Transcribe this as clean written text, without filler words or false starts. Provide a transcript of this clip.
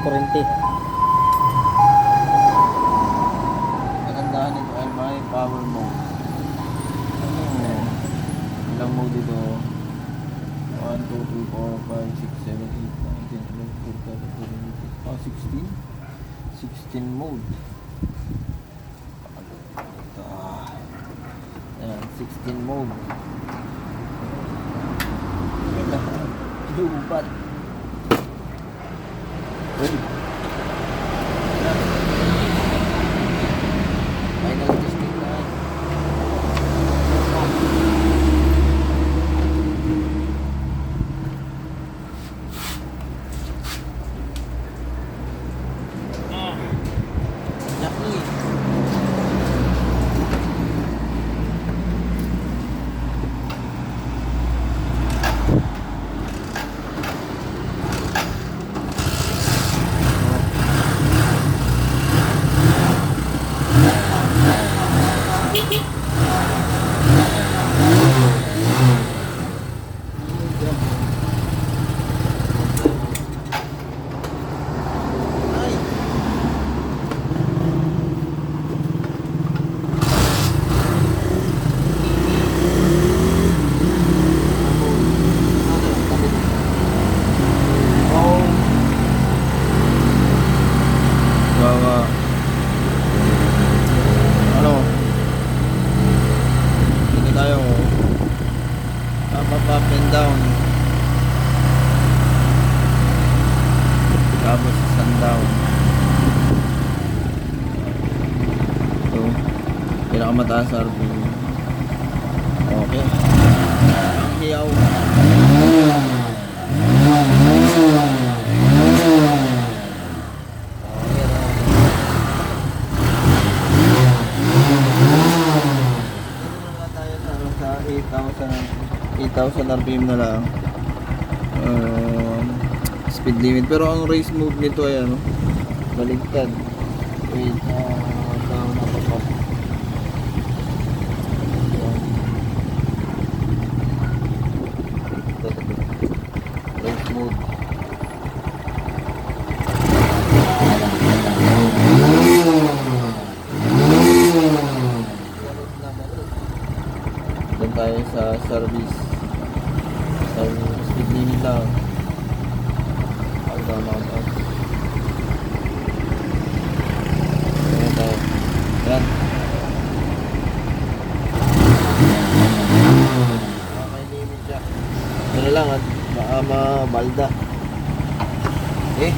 kurente. Nagandahan nito ay may power mode. Ano? Ilang mode ito? 1, 2, 3, 4, 5, 6, 7, 8, 9, 10, 11, 12, 13, 14, 15, 16? 16 mode. Ito. Ayan, 16 mode. Lubat. Uy. Final testing na. Jackie. Bawa ano hindi tayo up and down tapos sundown. So pinakamataas sa RPM. Okay ang hiyaw. Sa 8,000 RPM na lang speed limit, pero ang race mode nito ay ano, baligtad. Wait, down na pa. Race mode. Doon tayo sa service. Sa speed limit lang. Down. Ayan tayo. Ayan. May limit siya. Ano lang at baka mabalda. Ayan.